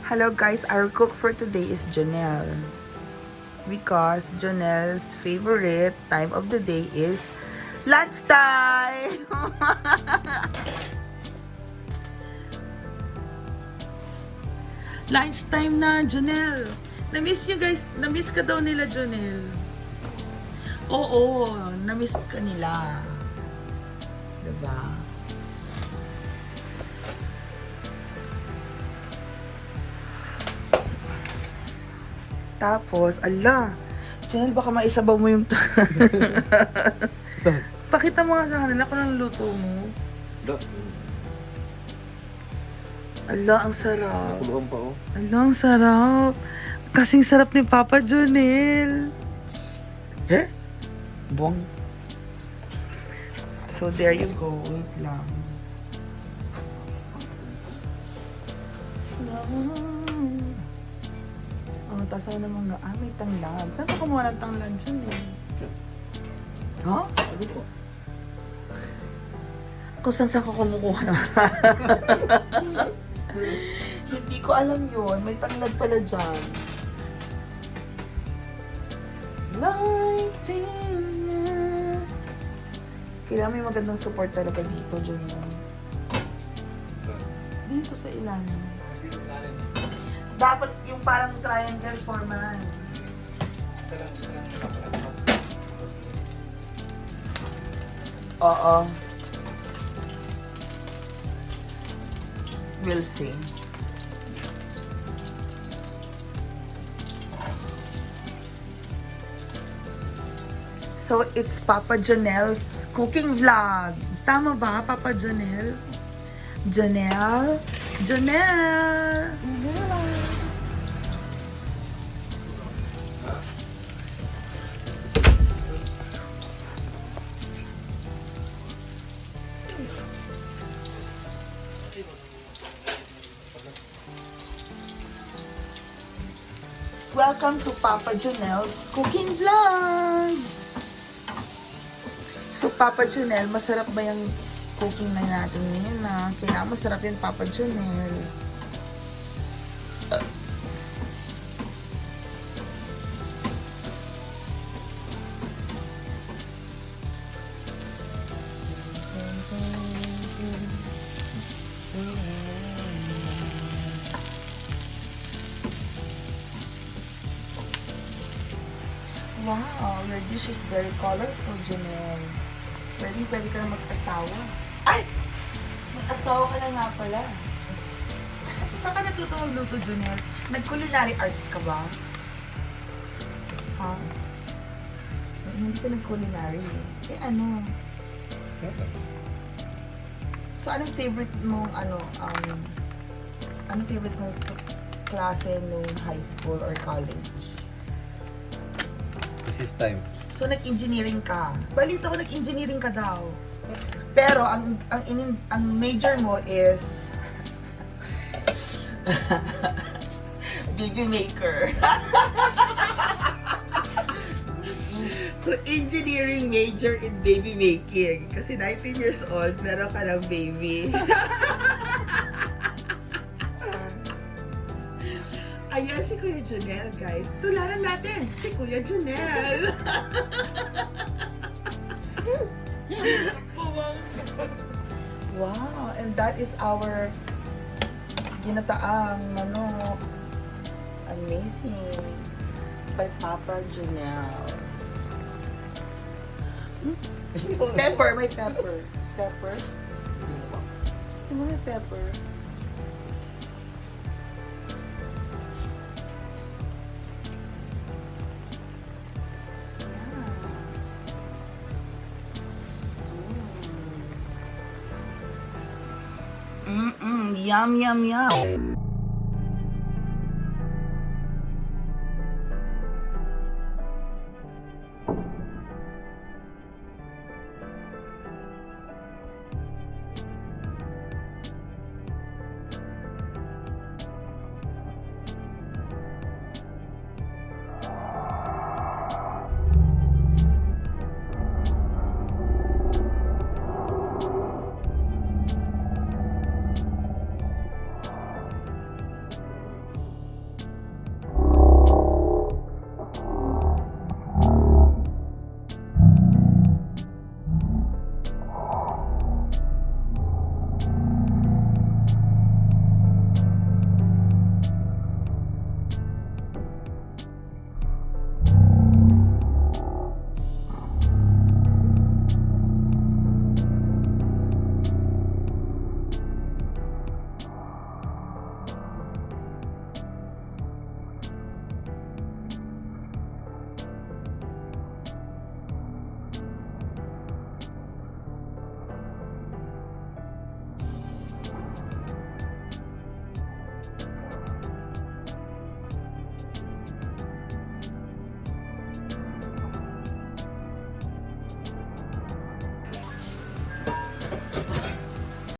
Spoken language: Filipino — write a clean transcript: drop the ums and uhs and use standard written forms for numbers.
Hello guys, our cook for today is Jonelle. Because Jonelle's favorite time of the day is lunchtime! Lunchtime na, Jonelle! Na-miss niyo guys, na-miss ka daw nila, Jonelle. Oo, na-miss ka nila. Diba? Tapos, ala, Jonelle, baka maisabaw mo yung... Saan? Pakita mo nga sa kanila kung anong luto mo. Ala, ang sarap. Nakuluan pa, oh. Ala, ang sarap. Kasing sarap ni Papa Jonelle. Eh? Buwang. So, there you go. Wait lang. Oh, tapos ako naman nga, may tanglad. Saan ka kumuha ng tanglad dyan eh? Ha? Ano po? Kung saan ka kumukuha naman? Hindi ko alam yun. May tanglad pala dyan. Lighting na. Kailangan may magandang support talaga dito, Junior. Dito sa ilalim. Dapat yung parang triangle forman. Oo. We'll see. So, it's Papa Jonelle's cooking vlog. Tama ba, Papa Jonelle? Jonelle? Jonelle! Jonelle! Welcome to Papa Jonelle's cooking vlog! So, Papa Jonelle, masarap ba yung cooking na natin ngayon na? Kailangan masarap yung Papa Jonelle. Wow, your dish is very colorful, Jonelle. Pwede ka na mag-asawa. Ay! Mag-asawa ka na nga pala. Saan ka natuto magluto, Jonelle? Nag-culinary arts ka ba? Ha? Hindi ka nag-culinary eh. Eh ano? So, anong favorite mong anong favorite mong klase nung high school or college? This time. So, nag-engineering ka. Balita ko, nag-engineering ka daw. Pero, ang major mo is... baby maker. So, engineering major in baby making. Kasi 19 years old, meron ka ng baby. Ayan si Kuya Jonelle, guys. Tularan natin si Kuya Jonelle. Wow, and that is our ginataang manok. Amazing. By Papa Jonelle. Pepper, may pepper. Pepper? Ano may pepper? Yum, yum, yum.